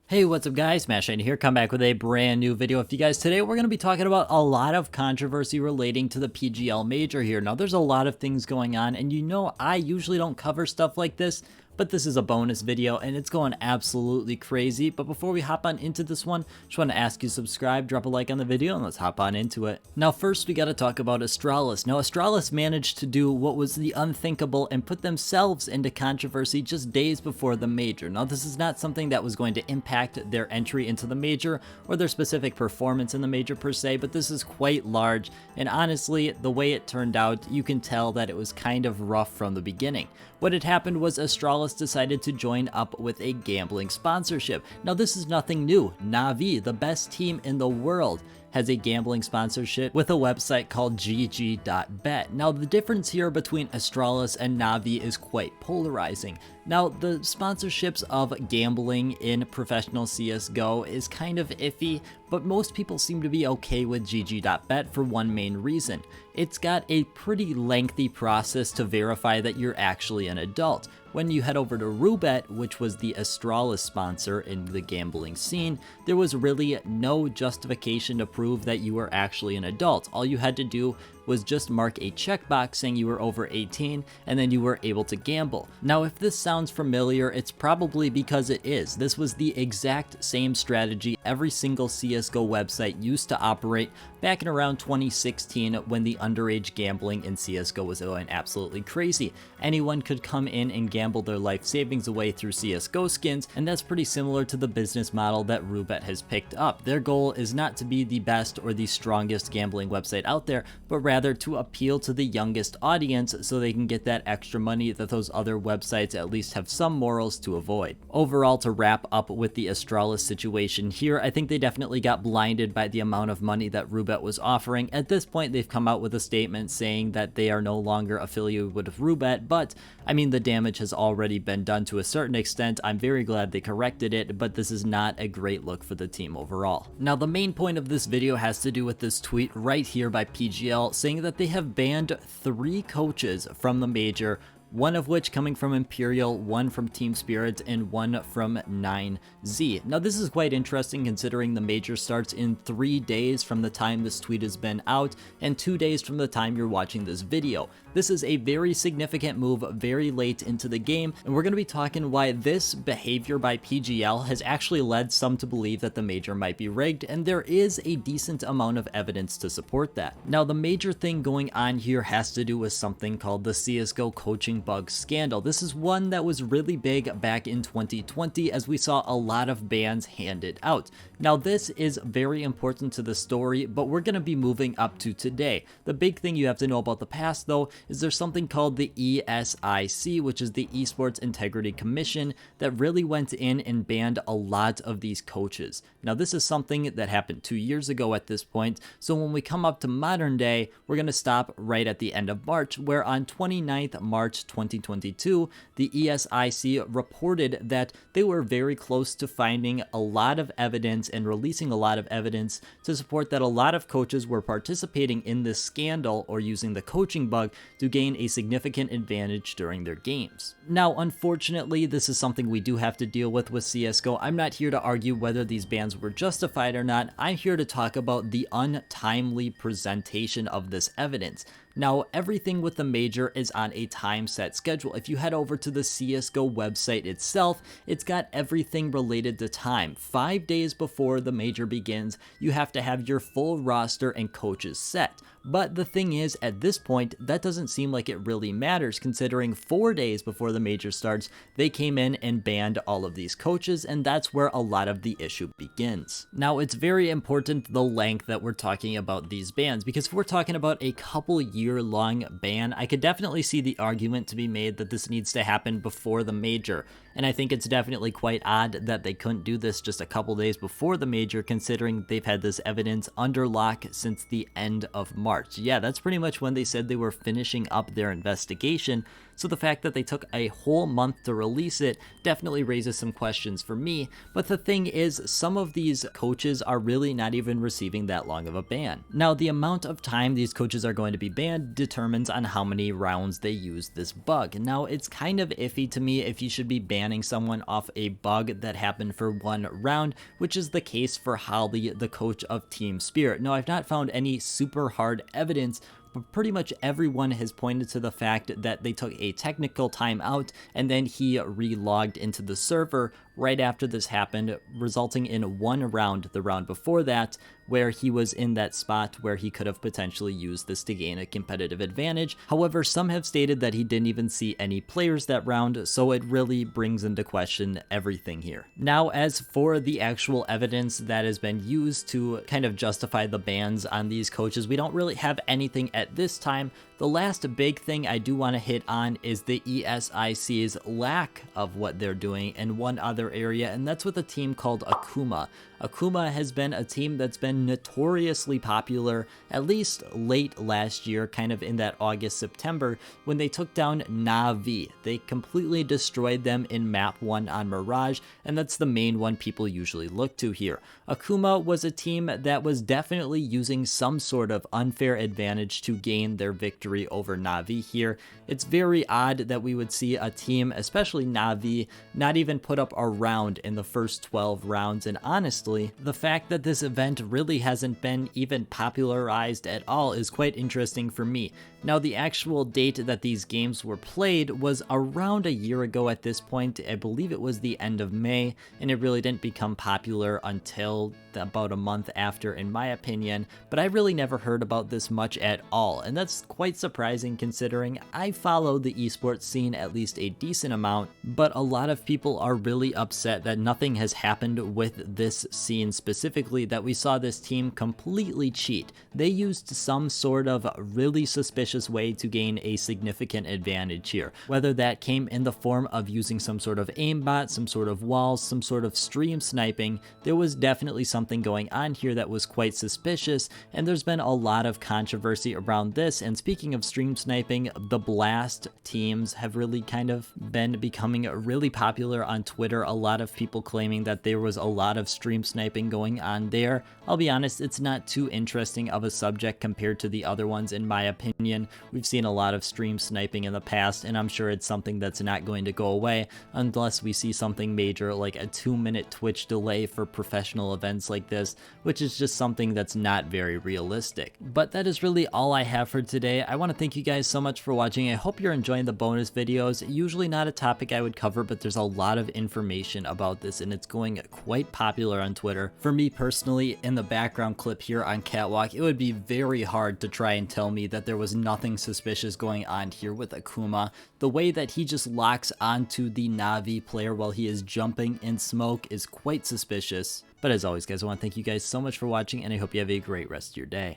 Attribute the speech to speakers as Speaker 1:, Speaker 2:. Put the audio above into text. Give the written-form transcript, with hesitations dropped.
Speaker 1: Hey, what's up guys, Smash here, come back with a brand new video with you guys. Today we're going to be talking about a lot of controversy relating to the PGL Major here. Now there's a lot of things going on, and you know I usually don't cover stuff like this, but this is a bonus video and it's going absolutely crazy. But before we hop on into this one, just want to ask you to subscribe, drop a like on the video, and let's hop on into it. Now first we got to talk about Astralis. Now Astralis managed to do what was the unthinkable and put themselves into controversy just days before the major. Now this is not something that was going to impact their entry into the major or their specific performance in the major per se, but this is quite large, and honestly the way it turned out, you can tell that it was kind of rough from the beginning. What had happened was Astralis decided to join up with a gambling sponsorship. Now this is nothing new. Na'Vi, the best team in the world, has a gambling sponsorship with a website called gg.bet. Now the difference here between Astralis and Na'Vi is quite polarizing. Now the sponsorships of gambling in professional CSGO is kind of iffy, but most people seem to be okay with gg.bet for one main reason. It's got a pretty lengthy process to verify that you're actually an adult. When you head over to Roobet, which was the Astralis sponsor in the gambling scene, there was really no justification to prove that you were actually an adult. All you had to do was just mark a checkbox saying you were over 18 and then you were able to gamble. Now if this sounds familiar, it's probably because it is. This was the exact same strategy every single CSGO website used to operate back in around 2016 when the underage gambling in CSGO was going absolutely crazy. Anyone could come in and gamble their life savings away through CSGO skins, and that's pretty similar to the business model that Roobet has picked up. Their goal is not to be the best or the strongest gambling website out there, but rather to appeal to the youngest audience so they can get that extra money that those other websites at least have some morals to avoid. Overall, to wrap up with the Astralis situation here, I think they definitely got blinded by the amount of money that Roobet was offering. At this point, they've come out with a statement saying that they are no longer affiliated with Roobet, but I mean, the damage has already been done to a certain extent. I'm very glad they corrected it, but this is not a great look for the team overall. Now, the main point of this video has to do with this tweet right here by PGL saying that they have banned 3 coaches from the major, one of which coming from Imperial, one from Team Spirit, and one from 9Z. Now this is quite interesting considering the major starts in 3 days from the time this tweet has been out and 2 days from the time you're watching this video. This is a very significant move very late into the game, and we're going to be talking why this behavior by PGL has actually led some to believe that the major might be rigged, and there is a decent amount of evidence to support that. Now the major thing going on here has to do with something called the CSGO coaching bug scandal. This is one that was really big back in 2020 as we saw a lot of bans handed out. Now this is very important to the story, but we're going to be moving up to today. The big thing you have to know about the past though is there's something called the ESIC, which is the Esports Integrity Commission, that really went in and banned a lot of these coaches. Now this is something that happened 2 years ago at this point, so when we come up to modern day, we're going to stop right at the end of March, where on 29th March 2022, the ESIC reported that they were very close to finding a lot of evidence and releasing a lot of evidence to support that a lot of coaches were participating in this scandal or using the coaching bug to gain a significant advantage during their games. Now, unfortunately, this is something we do have to deal with CSGO. I'm not here to argue whether these bans were justified or not. I'm here to talk about the untimely presentation of this evidence. Now, everything with the major is on a time set schedule. If you head over to the CSGO website itself, it's got everything related to time. 5 days before the major begins, you have to have your full roster and coaches set. But the thing is, at this point, that doesn't seem like it really matters, considering 4 days before the major starts, they came in and banned all of these coaches, and that's where a lot of the issue begins. Now, it's very important the length that we're talking about these bans, because if we're talking about a couple year-long ban, I could definitely see the argument to be made that this needs to happen before the major. And I think it's definitely quite odd that they couldn't do this just a couple days before the major, considering they've had this evidence under lock since the end of March. Yeah, that's pretty much when they said they were finishing up their investigation. So the fact that they took a whole month to release it definitely raises some questions for me. But the thing is, some of these coaches are really not even receiving that long of a ban. Now, the amount of time these coaches are going to be banned determines on how many rounds they use this bug. Now, it's kind of iffy to me if you should be banning someone off a bug that happened for one round, which is the case for Holly, the coach of Team Spirit. Now, I've not found any super hard evidence, but pretty much everyone has pointed to the fact that they took a technical timeout and then he re-logged into the server right after this happened, resulting in one round, the round before that, where he was in that spot where he could have potentially used this to gain a competitive advantage. However, some have stated that he didn't even see any players that round, so it really brings into question everything here. Now, as for the actual evidence that has been used to kind of justify the bans on these coaches, we don't really have anything at this time. The last big thing I do want to hit on is the ESIC's lack of what they're doing in one other area, and that's with a team called Akuma. Akuma has been a team that's been notoriously popular, at least late last year, kind of in that August-September, when they took down Na'Vi. They completely destroyed them in map 1 on Mirage, and that's the main one people usually look to here. Akuma was a team that was definitely using some sort of unfair advantage to gain their victory over Na'Vi here. It's very odd that we would see a team, especially Na'Vi, not even put up a round in the first 12 rounds, and honestly, the fact that this event really hasn't been even popularized at all is quite interesting for me. Now, the actual date that these games were played was around a year ago at this point. I believe it was the end of May, and it really didn't become popular until about a month after, in my opinion, but I really never heard about this much at all, and that's quite surprising considering I follow the esports scene at least a decent amount, but a lot of people are really upset that nothing has happened with this scene specifically, that we saw this team completely cheat. They used some sort of really suspicious way to gain a significant advantage here, whether that came in the form of using some sort of aimbot, some sort of walls, some sort of stream sniping. There was definitely something going on here that was quite suspicious, and there's been a lot of controversy around this. And speaking of stream sniping, the Blast teams have really kind of been becoming really popular on Twitter. A lot of people claiming that there was a lot of stream sniping going on there. I'll be honest, it's not too interesting of a subject compared to the other ones in my opinion. We've seen a lot of stream sniping in the past, and I'm sure it's something that's not going to go away unless we see something major like a 2-minute Twitch delay for professional events like this, which is just something that's not very realistic. But that is really all I have for today. I want to thank you guys so much for watching. I hope you're enjoying the bonus videos. Usually not a topic I would cover, but there's a lot of information about this, and it's going quite popular on Twitter. For me personally, in the background clip here on Catwalk, it would be very hard to try and tell me that there was nothing suspicious going on here with Akuma. The way that he just locks onto the Na'Vi player while he is jumping in smoke is quite suspicious. But as always, guys, I want to thank you guys so much for watching, and I hope you have a great rest of your day.